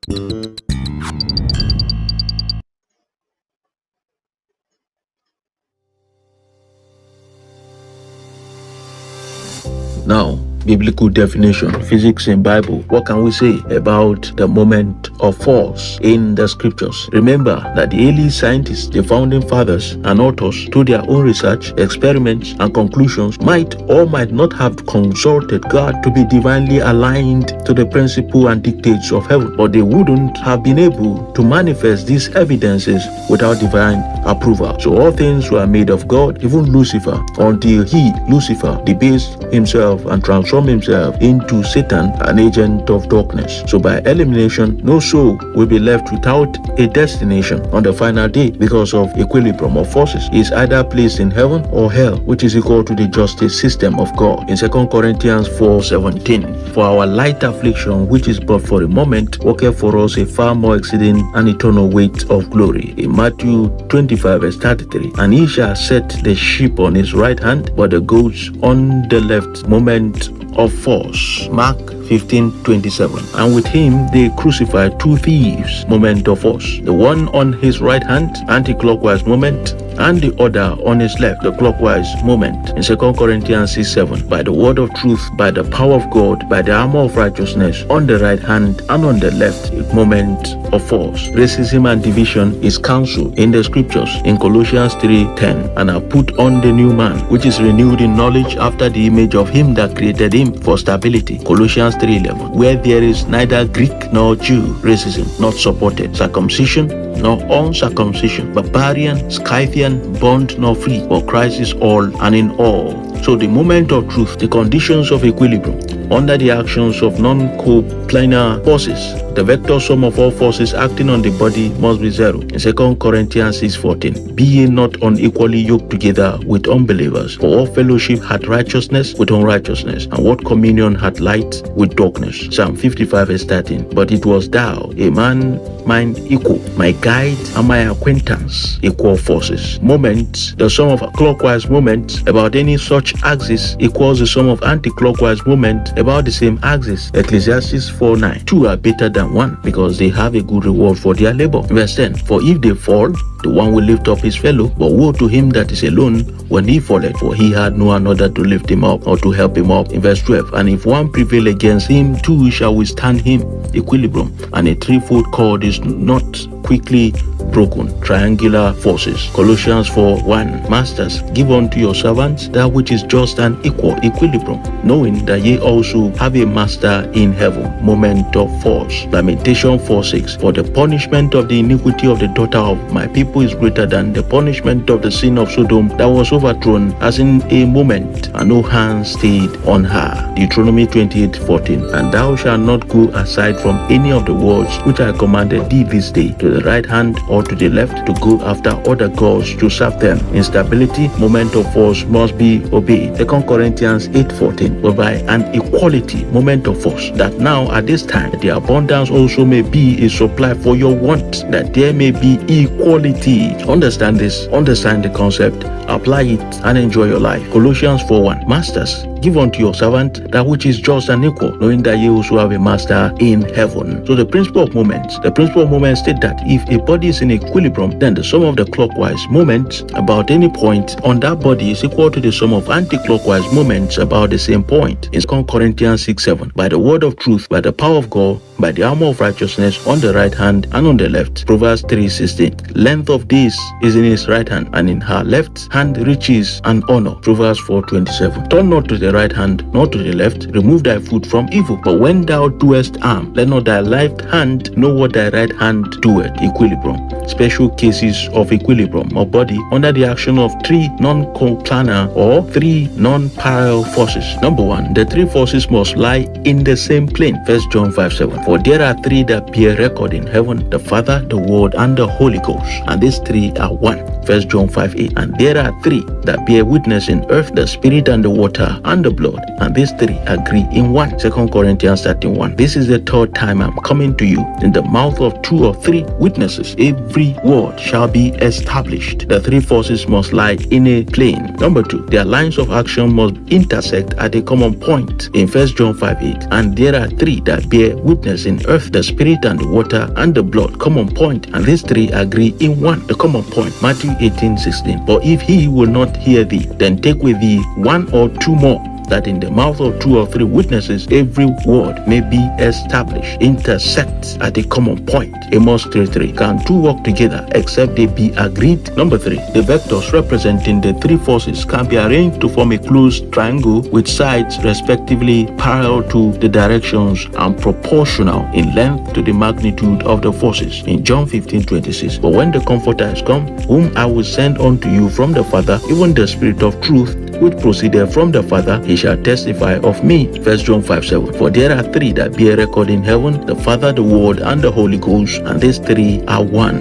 Now, biblical definition, physics in Bible. What can we say about the moment of force in the scriptures? Remember that the early scientists, the founding fathers and authors, through their own research, experiments and conclusions, might or might not have consulted God to be divinely aligned to the principle and dictates of heaven, but they wouldn't have been able to manifest these evidences without divine approval. So all things were made of God, even Lucifer, until he, Lucifer, debased himself and transformed himself into Satan, an agent of darkness. So by elimination, no soul will be left without a destination on the final day because of equilibrium of forces. He is either placed in heaven or hell, which is equal to the justice system of God. In 2 Corinthians 4:17, for our light affliction, which is but for a moment, worketh for us a far more exceeding and eternal weight of glory. In Matthew 25:33, and he shall set the sheep on his right hand, but the goats on the left. Moment of force. Mark 15:27. And with him they crucified two thieves. Moment of force. The one on his right hand, anti-clockwise moment, and the other on his left, the clockwise moment. In 2 Corinthians 6:7, by the word of truth, by the power of God, by the armor of righteousness, on the right hand and on the left, a moment of force. Racism and division is cancelled in the scriptures in Colossians 3:10, and I put on the new man, which is renewed in knowledge after the image of him that created him for stability. Colossians 3:11, where there is neither Greek nor Jew, racism not supported, circumcision nor uncircumcision, barbarian, Scythian, bond nor free, but Christ is all and in all. So the moment of truth, the conditions of equilibrium, under the actions of non-coplanar forces, the vector sum of all forces acting on the body must be zero. In 2 Corinthians 6:14, be ye not unequally yoked together with unbelievers, for all fellowship hath righteousness with unrighteousness, and what communion hath light with darkness. Psalm 55:13, but it was thou, a man mind equal, my guide and my acquaintance, equal forces. Moments, the sum of clockwise moments about any such axis equals the sum of anti-clockwise moments about the same axis. Ecclesiastes 4:9, two are better than one because they have a good reward for their labor. Verse 10, for if they fall, the one will lift up his fellow, but woe to him that is alone when he falleth, for he had no another to lift him up or to help him up. In verse 12, and if one prevail against him, two shall withstand him. Equilibrium, and a threefold cord is not quickly broken. Triangular forces. Colossians 4:1, masters, give unto your servants that which is just and equal. Equilibrium, knowing that ye also have a master in heaven. Moment of force. Lamentation 4:6, for the punishment of the iniquity of the daughter of my people is greater than the punishment of the sin of Sodom that was overthrown as in a moment, and no hand stayed on her. Deuteronomy 28:14, and thou shalt not go aside from any of the words which I commanded thee this day, to the right hand or to the left, to go after other gods to serve them. Instability, moment of force must be obeyed. 2 Corinthians 8:14, but by an equality, moment of force, that now at this time the abundance also may be a supply for your want, that there may be equality. Understand this, understand the concept, apply it and enjoy your life. Colossians 4:1, masters, give unto your servant that which is just and equal, knowing that ye also have a master in heaven. So the principle of moments state that if a body is in equilibrium, then the sum of the clockwise moments about any point on that body is equal to the sum of anti-clockwise moments about the same point. In 2 Corinthians 6:7, by the word of truth, by the power of God, by the armor of righteousness on the right hand and on the left. Proverbs 3:16, length of days is in his right hand, and in her left hand riches and honor. Proverbs 4:27, turn not to the right hand nor to the left, remove thy foot from evil, but when thou doest harm, let not thy left hand know what thy right hand doeth. Equilibrium, special cases of equilibrium of body under the action of three non-coplanar or three non-parallel forces. Number one, the three forces must lie in the same plane. 1 John 5:7, for there are three that bear record in heaven, the Father, the Word, and the Holy Ghost, and these three are one. 1 John 5:8, and there are three that bear witness in earth, the spirit and the water and the blood, and these three agree in one. 2 Corinthians 13:1, this is the third time I'm coming to you. In the mouth of two or three witnesses, every word shall be established. The three forces must lie in a plane. Number two, their lines of action must intersect at a common point. In 1 John 5:8, and there are three that bear witness oneness in earth, the spirit and the water and the blood. Common point. And these three agree in one. The common point. Matthew 18:16. But if he will not hear thee, then take with thee one or two more, that in the mouth of two or three witnesses every word may be established. Intersect at a common point. Amos 3:3. Can two walk together except they be agreed? Number 3. The vectors representing the three forces can be arranged to form a closed triangle with sides respectively parallel to the directions and proportional in length to the magnitude of the forces. In John 15:26. But when the Comforter is come, whom I will send unto you from the Father, even the Spirit of truth, which proceeded from the Father, he shall testify of me. 1 John 5:7. For there are three that bear record in heaven, the Father, the Word, and the Holy Ghost, and these three are one.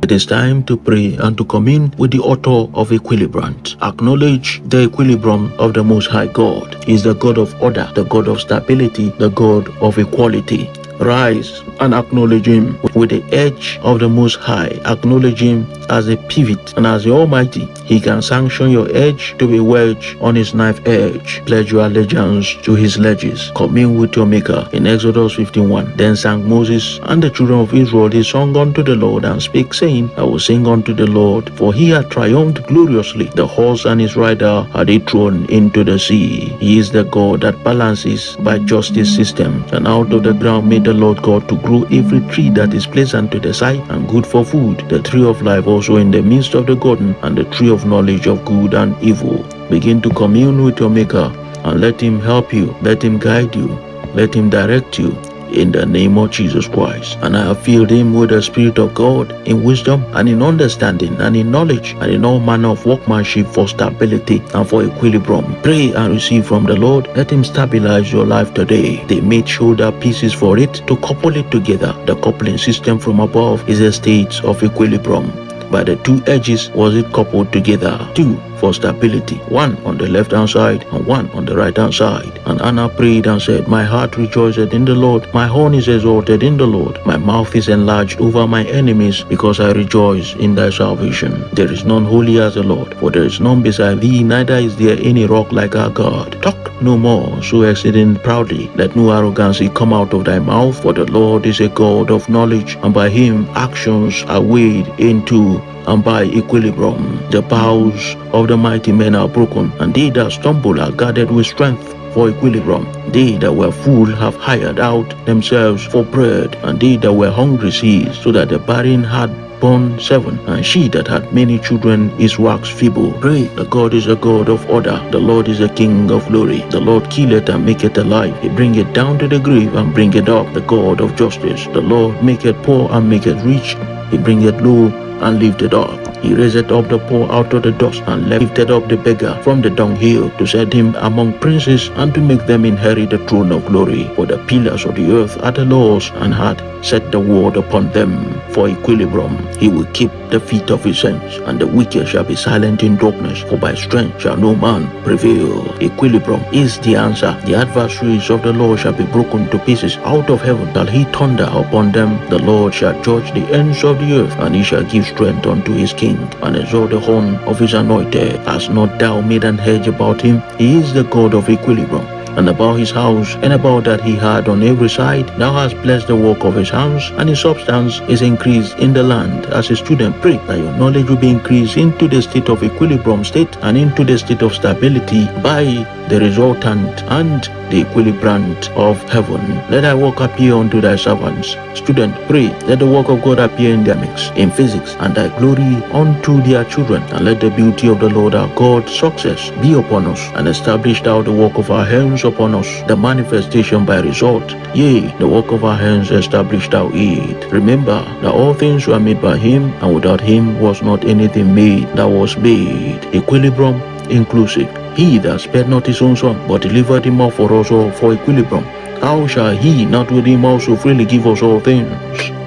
It is time to pray and to commune with the author of equilibrant. Acknowledge the equilibrium of the Most High God. He is the God of order, the God of stability, the God of equality. Rise and acknowledge him with the edge of the Most High. Acknowledge him as a pivot and as the Almighty. He can sanction your edge to be wedge on his knife edge. Pledge your allegiance to his ledges. Commune with your Maker. In Exodus 15:1. Then sang Moses and the children of Israel a song unto the Lord, and spake, saying, I will sing unto the Lord, for he hath triumphed gloriously. The horse and his rider had he thrown into the sea. He is the God that balances by justice system, and out of the ground made the Lord God to grow every tree that is pleasant to the sight and good for food, the tree of life also in the midst of the garden, and the tree of knowledge of good and evil. Begin to commune with your Maker and let him help you, let him guide you, let him direct you in the name of Jesus Christ. And I have filled him with the Spirit of God in wisdom and in understanding and in knowledge and in all manner of workmanship for stability and for equilibrium. Pray and receive from the Lord. Let him stabilize your life today. They made shoulder pieces for it to couple it together. The coupling system from above is a state of equilibrium. By the two edges was it coupled together. 2 for stability, one on the left hand side and one on the right hand side. And Anna prayed and said, My heart rejoiceth in the Lord, my horn is exalted in the Lord, my mouth is enlarged over my enemies, because I rejoice in thy salvation. There is none holy as the Lord, for there is none beside thee, neither is there any rock like our God. Talk no more so exceeding proudly, let no arrogancy come out of thy mouth, for the Lord is a God of knowledge, and by him actions are weighed into, and by equilibrium the bows of the mighty men are broken, and they that stumble are guarded with strength for equilibrium. They that were full have hired out themselves for bread, and they that were hungry ceased, so that the barren had born 7, and she that had many children is waxed feeble. Pray, the God is a God of order, the Lord is a King of glory. The Lord killeth and maketh alive, he bringeth down to the grave and bringeth up, the God of justice. The Lord maketh poor and maketh rich, he bringeth low and lifteth up. He raised up the poor out of the dust, and lifted up the beggar from the dunghill, to set him among princes, and to make them inherit the throne of glory. For the pillars of the earth are the Lord's, and hath set the word upon them. For equilibrium he will keep the feet of his saints, and the wicked shall be silent in darkness, for by strength shall no man prevail. Equilibrium is the answer. The adversaries of the Lord shall be broken to pieces. Out of heaven shall he thunder upon them. The Lord shall judge the ends of the earth, and he shall give strength unto his king, and exalt the horn of his anointed. Hast not thou made an hedge about him? He is the God of equilibrium. And about his house, and about that he had on every side, thou hast blessed the work of his hands, and his substance is increased in the land. As a student, pray that your knowledge will be increased into the state of equilibrium state, and into the state of stability by the resultant and the equilibrant of heaven. Let thy work appear unto thy servants. Student, pray, let the work of God appear in their mix, in physics, and thy glory unto their children. And let the beauty of the Lord our God success be upon us, and establish thou the work of our hands upon us, the manifestation by result. Yea, the work of our hands establish thou it. Remember that all things were made by him, and without him was not anything made that was made. Equilibrium inclusive. He that spared not his own son, but delivered him up for us all, for equilibrium, how shall he not with him also freely give us all things?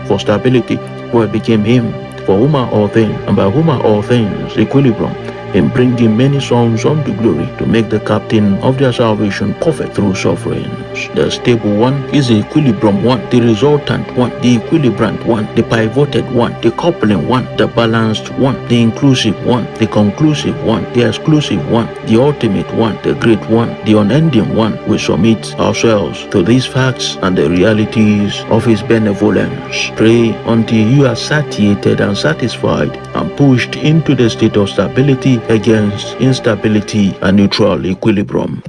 For stability, for it became him, for whom are all things, and by whom are all things, equilibrium. in bringing many sons unto glory, to make the captain of their salvation perfect through sufferings. The stable one is the equilibrium one, the resultant one, the equilibrant one, the pivoted one, the coupling one, the balanced one, the inclusive one, the conclusive one, the exclusive one, the ultimate one, the great one, the unending one. We submit ourselves to these facts and the realities of His benevolence. Pray until you are satiated and satisfied and pushed into the state of stability against instability and neutral equilibrium.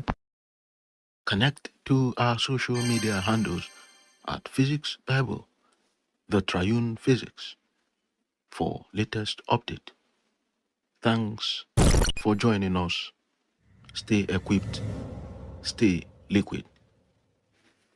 Connect to our social media handles at Physics Bible, the Triune Physics, for latest update. Thanks for joining us. Stay equipped, stay liquid.